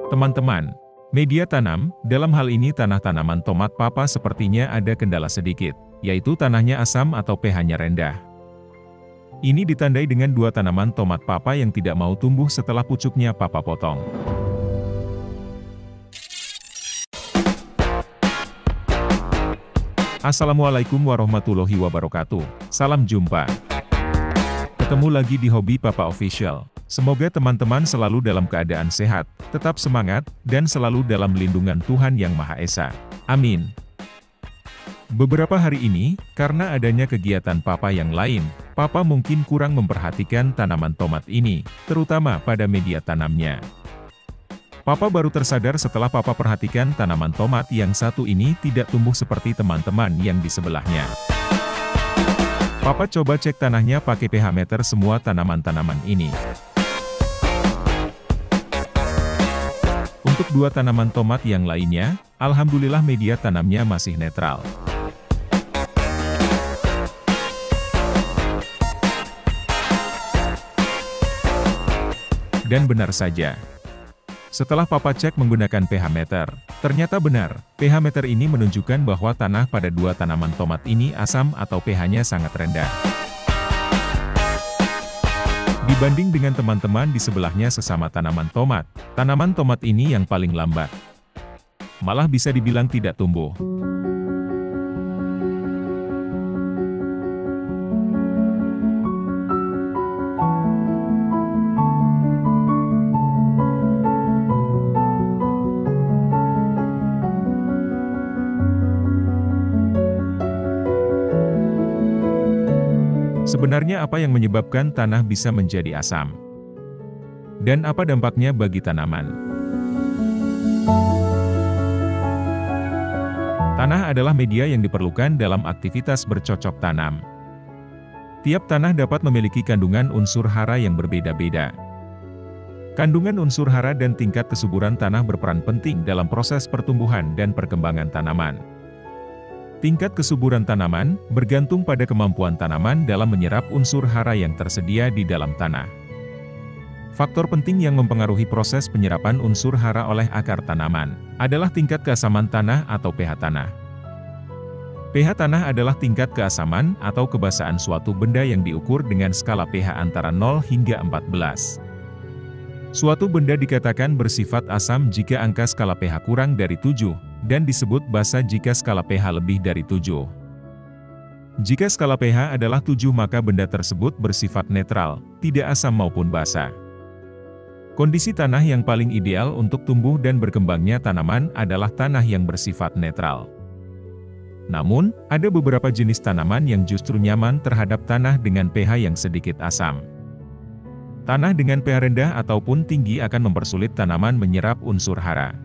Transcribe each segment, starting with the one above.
Teman-teman, media tanam, dalam hal ini tanah tanaman tomat papa sepertinya ada kendala sedikit, yaitu tanahnya asam atau pH-nya rendah. Ini ditandai dengan dua tanaman tomat papa yang tidak mau tumbuh setelah pucuknya papa potong. Assalamualaikum warahmatullahi wabarakatuh, salam jumpa. Ketemu lagi di Hobi Papa Official. Semoga teman-teman selalu dalam keadaan sehat, tetap semangat, dan selalu dalam lindungan Tuhan Yang Maha Esa. Amin. Beberapa hari ini, karena adanya kegiatan papa yang lain, papa mungkin kurang memperhatikan tanaman tomat ini, terutama pada media tanamnya. Papa baru tersadar setelah papa perhatikan tanaman tomat yang satu ini tidak tumbuh seperti teman-teman yang di sebelahnya. Papa coba cek tanahnya pakai pH meter semua tanaman-tanaman ini. Untuk dua tanaman tomat yang lainnya, alhamdulillah media tanamnya masih netral. Dan benar saja. Setelah papa cek menggunakan pH meter, ternyata benar, pH meter ini menunjukkan bahwa tanah pada dua tanaman tomat ini asam atau pH-nya sangat rendah. Dibanding dengan teman-teman di sebelahnya sesama tanaman tomat ini yang paling lambat. Malah bisa dibilang tidak tumbuh. Sebenarnya apa yang menyebabkan tanah bisa menjadi asam? Dan apa dampaknya bagi tanaman? Tanah adalah media yang diperlukan dalam aktivitas bercocok tanam. Tiap tanah dapat memiliki kandungan unsur hara yang berbeda-beda. Kandungan unsur hara dan tingkat kesuburan tanah berperan penting dalam proses pertumbuhan dan perkembangan tanaman. Tingkat kesuburan tanaman bergantung pada kemampuan tanaman dalam menyerap unsur hara yang tersedia di dalam tanah. Faktor penting yang mempengaruhi proses penyerapan unsur hara oleh akar tanaman adalah tingkat keasaman tanah atau pH tanah. pH tanah adalah tingkat keasaman atau kebasaan suatu benda yang diukur dengan skala pH antara 0 hingga 14. Suatu benda dikatakan bersifat asam jika angka skala pH kurang dari 7, dan disebut basa jika skala pH lebih dari 7. Jika skala pH adalah 7 maka benda tersebut bersifat netral, tidak asam maupun basa. Kondisi tanah yang paling ideal untuk tumbuh dan berkembangnya tanaman adalah tanah yang bersifat netral. Namun, ada beberapa jenis tanaman yang justru nyaman terhadap tanah dengan pH yang sedikit asam. Tanah dengan pH rendah ataupun tinggi akan mempersulit tanaman menyerap unsur hara.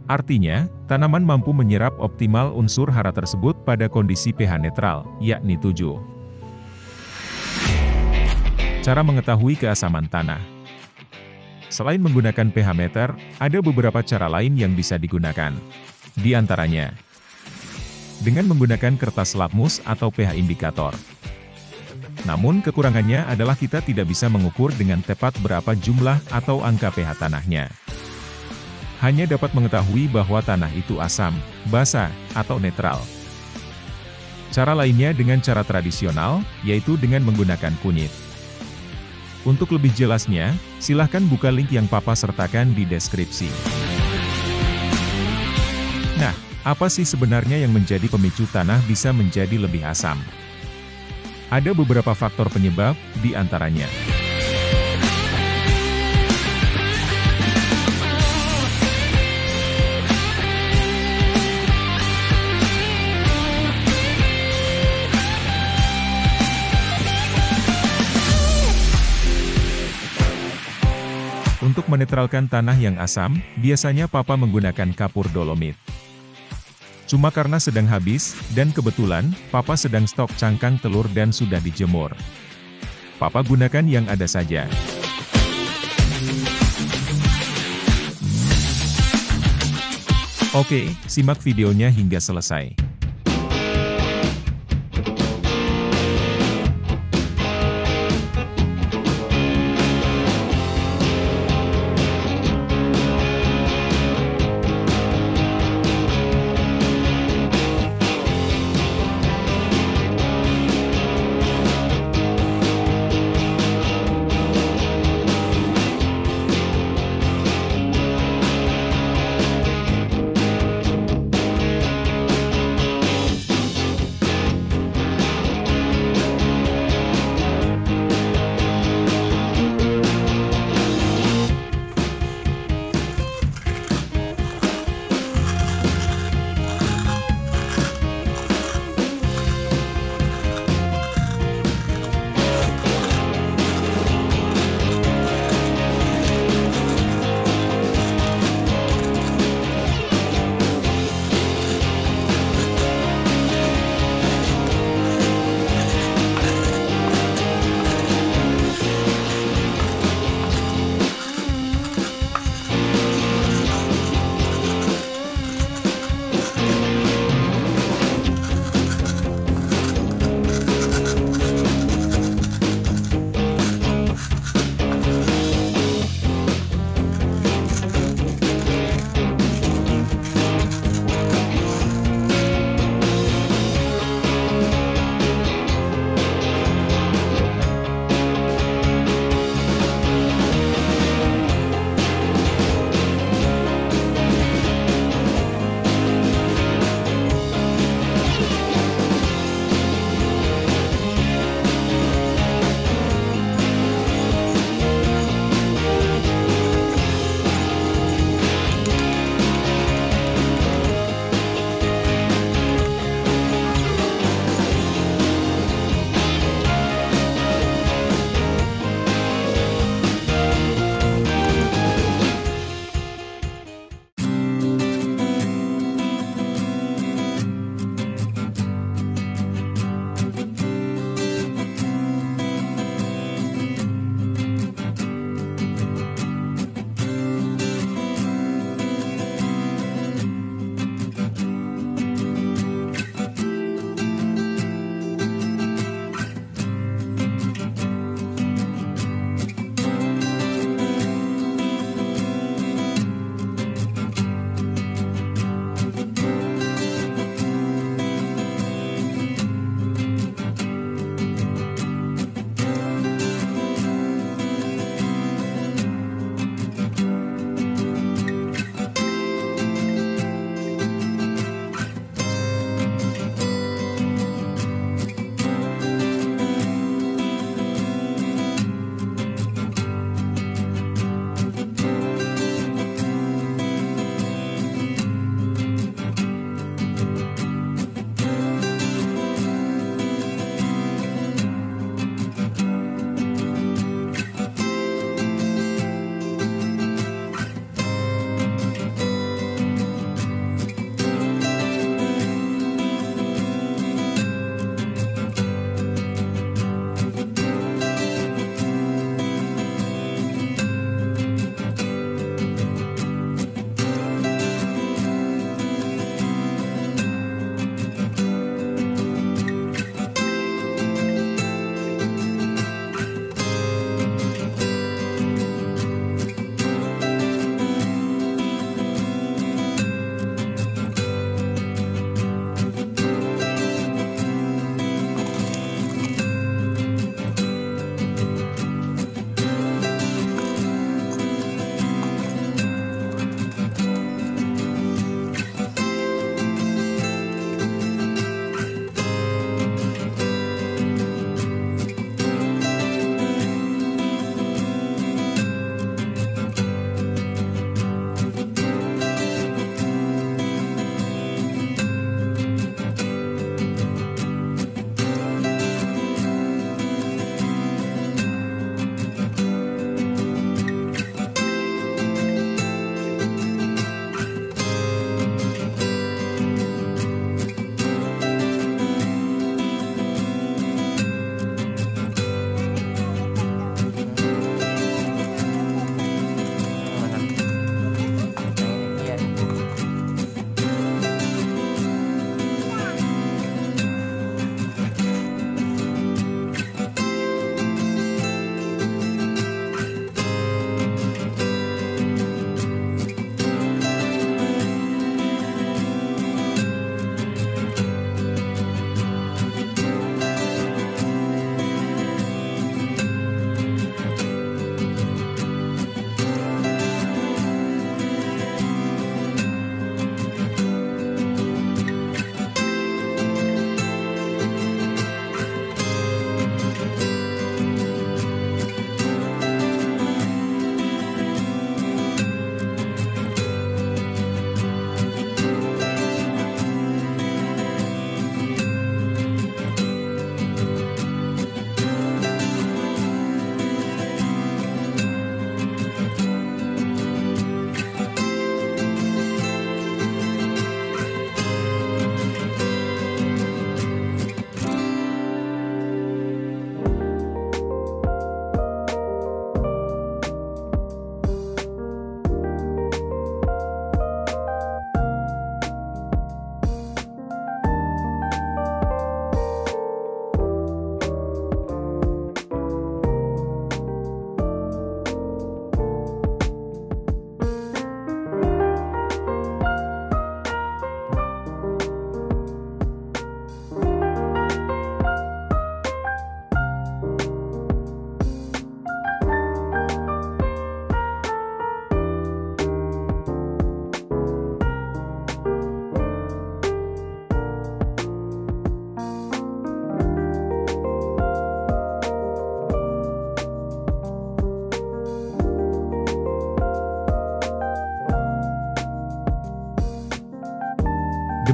Artinya, tanaman mampu menyerap optimal unsur hara tersebut pada kondisi pH netral, yakni 7. Cara mengetahui keasaman tanah. Selain menggunakan pH meter, ada beberapa cara lain yang bisa digunakan. Di antaranya, dengan menggunakan kertas lakmus atau pH indikator. Namun kekurangannya adalah kita tidak bisa mengukur dengan tepat berapa jumlah atau angka pH tanahnya. Hanya dapat mengetahui bahwa tanah itu asam, basa, atau netral. Cara lainnya dengan cara tradisional, yaitu dengan menggunakan kunyit. Untuk lebih jelasnya, silahkan buka link yang papa sertakan di deskripsi. Nah, apa sih sebenarnya yang menjadi pemicu tanah bisa menjadi lebih asam? Ada beberapa faktor penyebab, di antaranya. Untuk menetralkan tanah yang asam, biasanya papa menggunakan kapur dolomit. Cuma karena sedang habis, dan kebetulan, papa sedang stok cangkang telur dan sudah dijemur. Papa gunakan yang ada saja. Oke, simak videonya hingga selesai.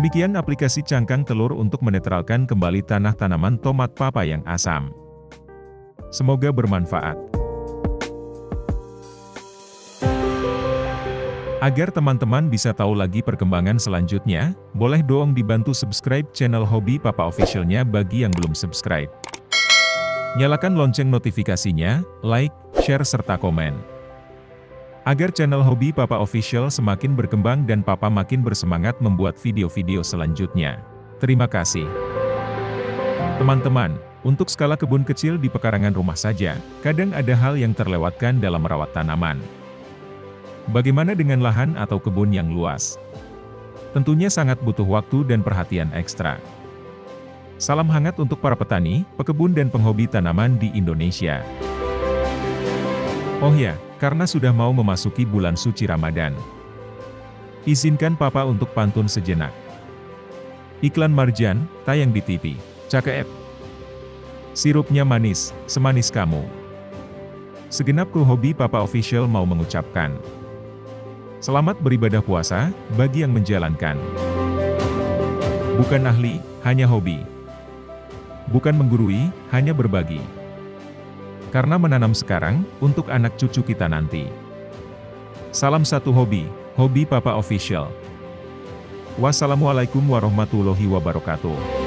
Demikian aplikasi cangkang telur untuk menetralkan kembali tanah tanaman tomat papa yang asam. Semoga bermanfaat. Agar teman-teman bisa tahu lagi perkembangan selanjutnya, boleh dong dibantu subscribe channel Hobi Papa Official-nya bagi yang belum subscribe. Nyalakan lonceng notifikasinya, like, share serta komen. Agar channel Hobi Papa Official semakin berkembang dan Papa makin bersemangat membuat video-video selanjutnya. Terima kasih. Teman-teman, untuk skala kebun kecil di pekarangan rumah saja, kadang ada hal yang terlewatkan dalam merawat tanaman. Bagaimana dengan lahan atau kebun yang luas? Tentunya sangat butuh waktu dan perhatian ekstra. Salam hangat untuk para petani, pekebun dan penghobi tanaman di Indonesia. Oh ya, karena sudah mau memasuki bulan suci Ramadan, izinkan Papa untuk pantun sejenak. Iklan Marjan, tayang di TV. Cakep. Sirupnya manis, semanis kamu. Segenap kru Hobi Papa Official mau mengucapkan selamat beribadah puasa, bagi yang menjalankan. Bukan ahli, hanya hobi. Bukan menggurui, hanya berbagi. Karena menanam sekarang, untuk anak cucu kita nanti. Salam satu hobi, Hobi Papa Official. Wassalamualaikum warahmatullahi wabarakatuh.